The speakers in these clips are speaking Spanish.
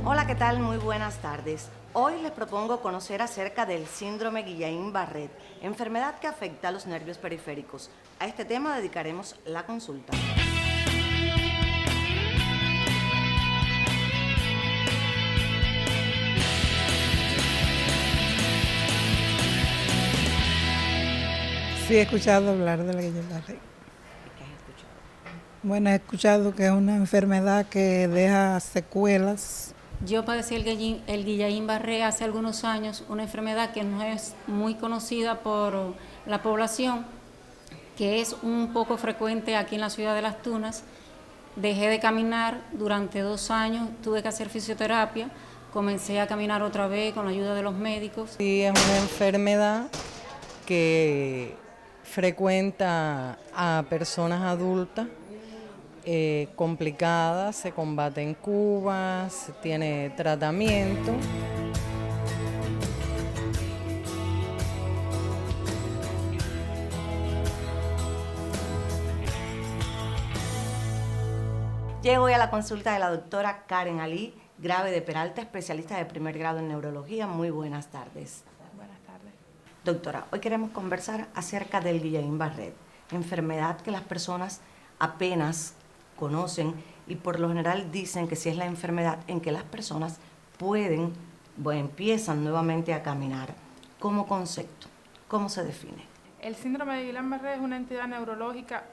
Hola, ¿qué tal? Muy buenas tardes. Hoy les propongo conocer acerca del síndrome Guillain-Barré, enfermedad que afecta a los nervios periféricos. A este tema dedicaremos la consulta. Sí, he escuchado hablar de la Guillain-Barré. ¿Qué has escuchado? Bueno, he escuchado que es una enfermedad que deja secuelas. Yo padecí el Guillain-Barré hace algunos años, una enfermedad que no es muy conocida por la población, que es un poco frecuente aquí en la ciudad de Las Tunas. Dejé de caminar durante 2 años, tuve que hacer fisioterapia, comencé a caminar otra vez con la ayuda de los médicos. Sí, es una enfermedad que frecuenta a personas adultas, complicada, se combate en Cuba, se tiene tratamiento. Llego hoy a la consulta de la doctora Karen Ali, Grave de Peralta, especialista de primer grado en neurología. Muy buenas tardes. Buenas tardes. Doctora, hoy queremos conversar acerca del Guillain-Barré, enfermedad que las personas apenas conocen y por lo general dicen que sí es la enfermedad en que las personas empiezan nuevamente a caminar. Como concepto, ¿cómo se define? El síndrome de Guillain-Barré es una entidad neurológica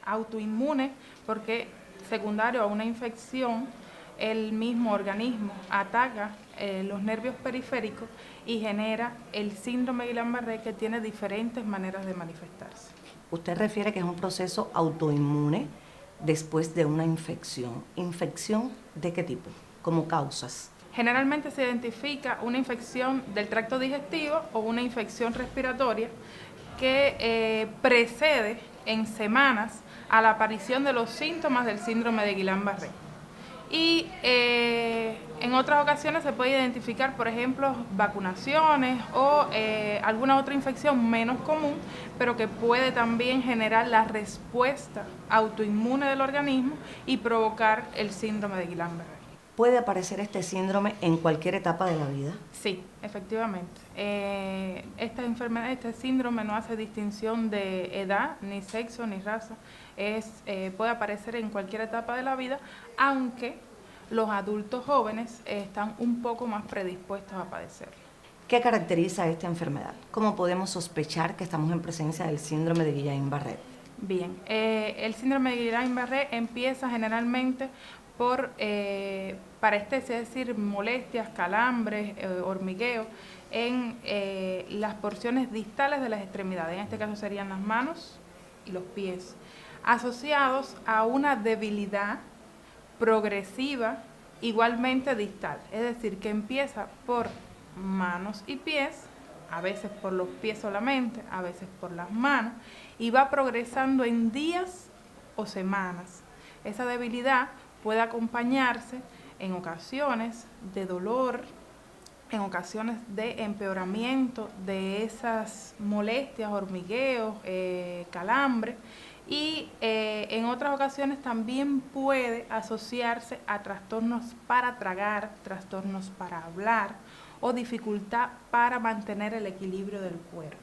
autoinmune porque secundario a una infección, el mismo organismo ataca los nervios periféricos y genera el síndrome de Guillain-Barré, que tiene diferentes maneras de manifestarse. Usted refiere que es un proceso autoinmune después de una infección. ¿Infección de qué tipo? ¿Como causas? Generalmente se identifica una infección del tracto digestivo o una infección respiratoria que precede en semanas a la aparición de los síntomas del síndrome de Guillain-Barré. Y en otras ocasiones se puede identificar, por ejemplo, vacunaciones o alguna otra infección menos común, pero que puede también generar la respuesta autoinmune del organismo y provocar el síndrome de Guillain-Barré. ¿Puede aparecer este síndrome en cualquier etapa de la vida? Sí, efectivamente. Esta enfermedad, este síndrome no hace distinción de edad, ni sexo, ni raza. Puede aparecer en cualquier etapa de la vida, aunque los adultos jóvenes están un poco más predispuestos a padecerlo. ¿Qué caracteriza esta enfermedad? ¿Cómo podemos sospechar que estamos en presencia del síndrome de Guillain-Barré? Bien, el síndrome de Guillain-Barré empieza generalmente por parestesia, es decir, molestias, calambres, hormigueo en las porciones distales de las extremidades. En este caso serían las manos y los pies, asociados a una debilidad progresiva igualmente distal, es decir, que empieza por manos y pies, a veces por los pies solamente, a veces por las manos, y va progresando en días o semanas. Esa debilidad puede acompañarse en ocasiones de dolor, en ocasiones de empeoramiento de esas molestias, hormigueos, calambres, y en otras ocasiones también puede asociarse a trastornos para tragar, trastornos para hablar o dificultad para mantener el equilibrio del cuerpo.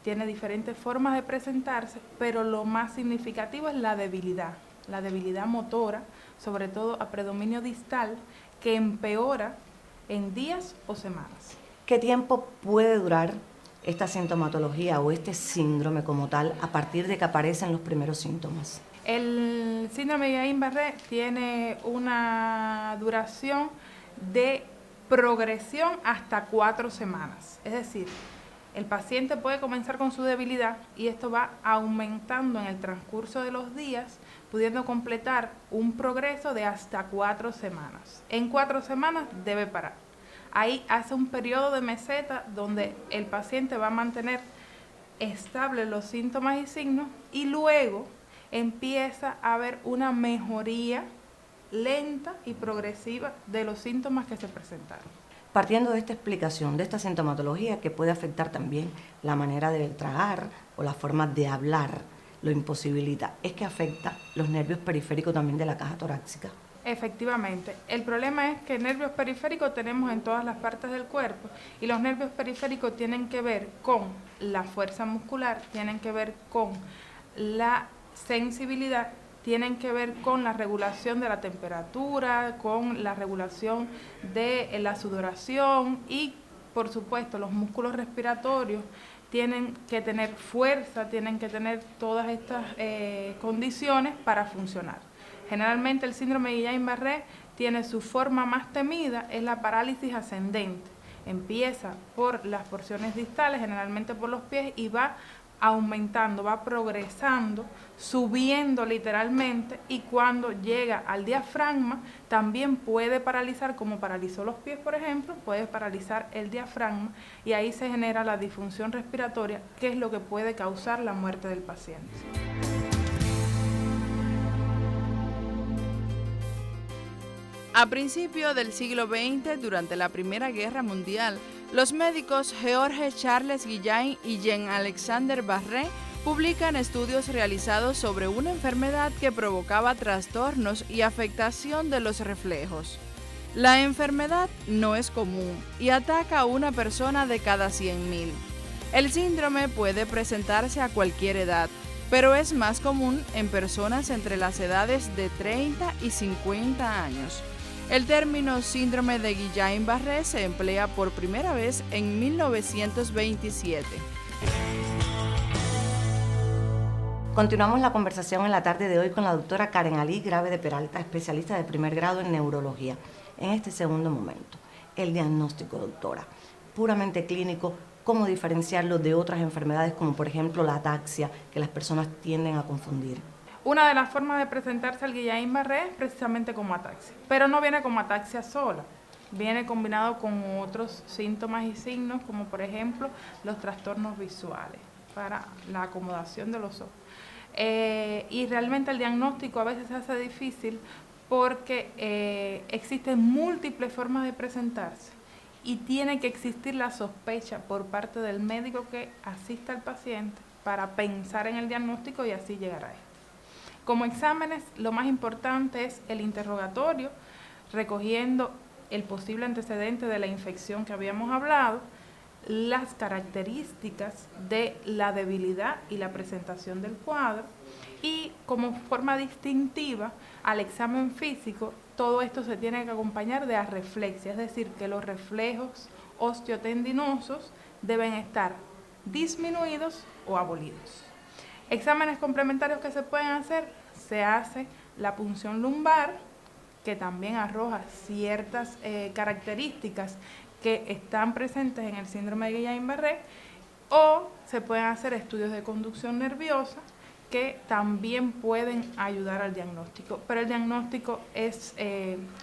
Tiene diferentes formas de presentarse, pero lo más significativo es la debilidad motora, sobre todo a predominio distal, que empeora en días o semanas. ¿Qué tiempo puede durar esta sintomatología o este síndrome como tal a partir de que aparecen los primeros síntomas? El síndrome de Guillain-Barré tiene una duración de progresión hasta 4 semanas. Es decir, el paciente puede comenzar con su debilidad y esto va aumentando en el transcurso de los días, pudiendo completar un progreso de hasta 4 semanas. En 4 semanas debe parar. Ahí hace un periodo de meseta donde el paciente va a mantener estables los síntomas y signos y luego empieza a haber una mejoría lenta y progresiva de los síntomas que se presentaron. Partiendo de esta explicación, de esta sintomatología que puede afectar también la manera de tragar o la forma de hablar, lo imposibilita, es que afecta los nervios periféricos también de la caja torácica. Efectivamente, el problema es que nervios periféricos tenemos en todas las partes del cuerpo y los nervios periféricos tienen que ver con la fuerza muscular, tienen que ver con la sensibilidad, tienen que ver con la regulación de la temperatura, con la regulación de la sudoración y, por supuesto, los músculos respiratorios tienen que tener fuerza, tienen que tener todas estas condiciones para funcionar. Generalmente el síndrome de Guillain-Barré tiene su forma más temida, es la parálisis ascendente. Empieza por las porciones distales, generalmente por los pies, y va aumentando, va progresando, subiendo literalmente, y cuando llega al diafragma también puede paralizar, como paralizó los pies por ejemplo, puede paralizar el diafragma y ahí se genera la disfunción respiratoria, que es lo que puede causar la muerte del paciente. A principios del siglo XX, durante la Primera Guerra Mundial, los médicos Georges Charles Guillain y Jean-Alexandre Barré publican estudios realizados sobre una enfermedad que provocaba trastornos y afectación de los reflejos. La enfermedad no es común y ataca a una persona de cada 100.000. El síndrome puede presentarse a cualquier edad, pero es más común en personas entre las edades de 30 y 50 años. El término síndrome de Guillain-Barré se emplea por primera vez en 1927. Continuamos la conversación en la tarde de hoy con la doctora Karen Ali Grave de Peralta, especialista de primer grado en neurología. En este segundo momento, el diagnóstico, doctora, puramente clínico, ¿cómo diferenciarlo de otras enfermedades como por ejemplo la ataxia, que las personas tienden a confundir? Una de las formas de presentarse al Guillain-Barré es precisamente como ataxia, pero no viene como ataxia sola, viene combinado con otros síntomas y signos, como por ejemplo los trastornos visuales para la acomodación de los ojos. Y realmente el diagnóstico a veces se hace difícil porque existen múltiples formas de presentarse y tiene que existir la sospecha por parte del médico que asista al paciente para pensar en el diagnóstico y así llegar a él. Como exámenes, lo más importante es el interrogatorio, recogiendo el posible antecedente de la infección que habíamos hablado, las características de la debilidad y la presentación del cuadro, y como forma distintiva al examen físico, todo esto se tiene que acompañar de arreflexia, es decir, que los reflejos osteotendinosos deben estar disminuidos o abolidos. Exámenes complementarios que se pueden hacer, se hace la punción lumbar, que también arroja ciertas características que están presentes en el síndrome de Guillain-Barré, o se pueden hacer estudios de conducción nerviosa que también pueden ayudar al diagnóstico, pero el diagnóstico es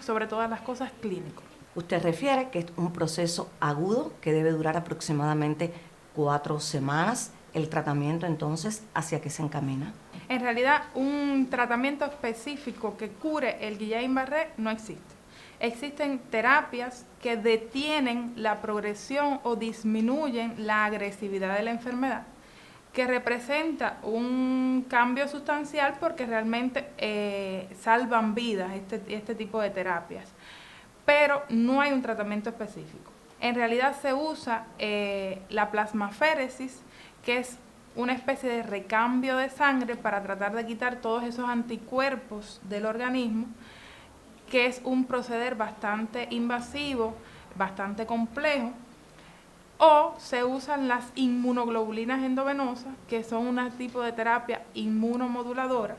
sobre todas las cosas clínico. Usted refiere que es un proceso agudo que debe durar aproximadamente 4 semanas. ¿El tratamiento entonces hacia qué se encamina? En realidad, un tratamiento específico que cure el Guillain-Barré no existe. Existen terapias que detienen la progresión o disminuyen la agresividad de la enfermedad, que representa un cambio sustancial porque realmente salvan vidas este tipo de terapias. Pero no hay un tratamiento específico. En realidad se usa la plasmaféresis, que es una especie de recambio de sangre para tratar de quitar todos esos anticuerpos del organismo, que es un proceder bastante invasivo, bastante complejo, o se usan las inmunoglobulinas endovenosas, que son un tipo de terapia inmunomoduladora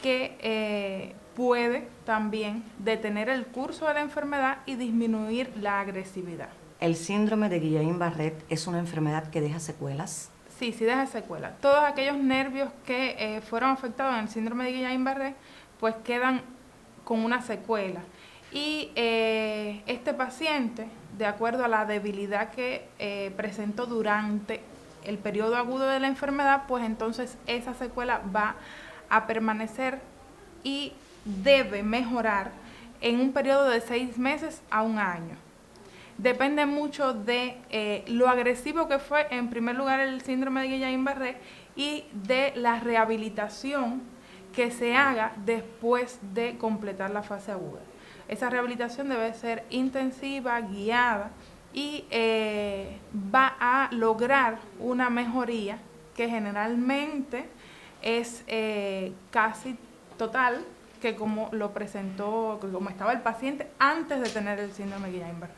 que puede también detener el curso de la enfermedad y disminuir la agresividad. ¿El síndrome de Guillain-Barré es una enfermedad que deja secuelas? Sí, sí deja secuelas. Todos aquellos nervios que fueron afectados en el síndrome de Guillain-Barré, pues quedan con una secuela. Y este paciente, de acuerdo a la debilidad que presentó durante el periodo agudo de la enfermedad, pues entonces esa secuela va a permanecer y debe mejorar en un periodo de 6 meses a 1 año. Depende mucho de lo agresivo que fue, en primer lugar, el síndrome de Guillain-Barré y de la rehabilitación que se haga después de completar la fase aguda. Esa rehabilitación debe ser intensiva, guiada y va a lograr una mejoría que generalmente es casi total, que como lo presentó, como estaba el paciente antes de tener el síndrome Guillain-Barré.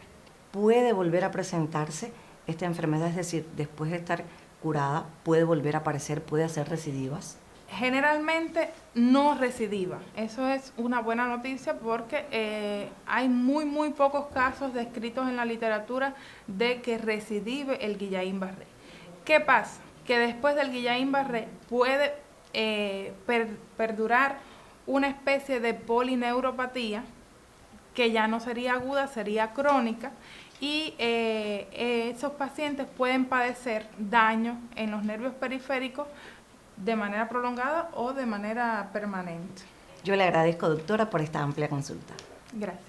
¿Puede volver a presentarse esta enfermedad? Es decir, después de estar curada, ¿puede volver a aparecer, puede hacer recidivas? Generalmente no recidiva. Eso es una buena noticia porque hay muy pocos casos descritos en la literatura de que recidive el Guillain-Barré. ¿Qué pasa? Que después del Guillain-Barré puede perdurar una especie de polineuropatía que ya no sería aguda, sería crónica, y esos pacientes pueden padecer daño en los nervios periféricos de manera prolongada o de manera permanente. Yo le agradezco, doctora, por esta amplia consulta. Gracias.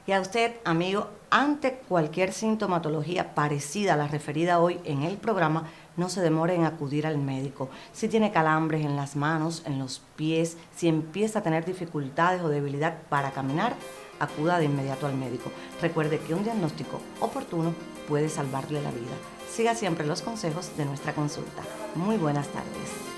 Y a usted, amigo, ante cualquier sintomatología parecida a la referida hoy en el programa, no se demore en acudir al médico. Si tiene calambres en las manos, en los pies, si empieza a tener dificultades o debilidad para caminar, acuda de inmediato al médico. Recuerde que un diagnóstico oportuno puede salvarle la vida. Siga siempre los consejos de nuestra consulta. Muy buenas tardes.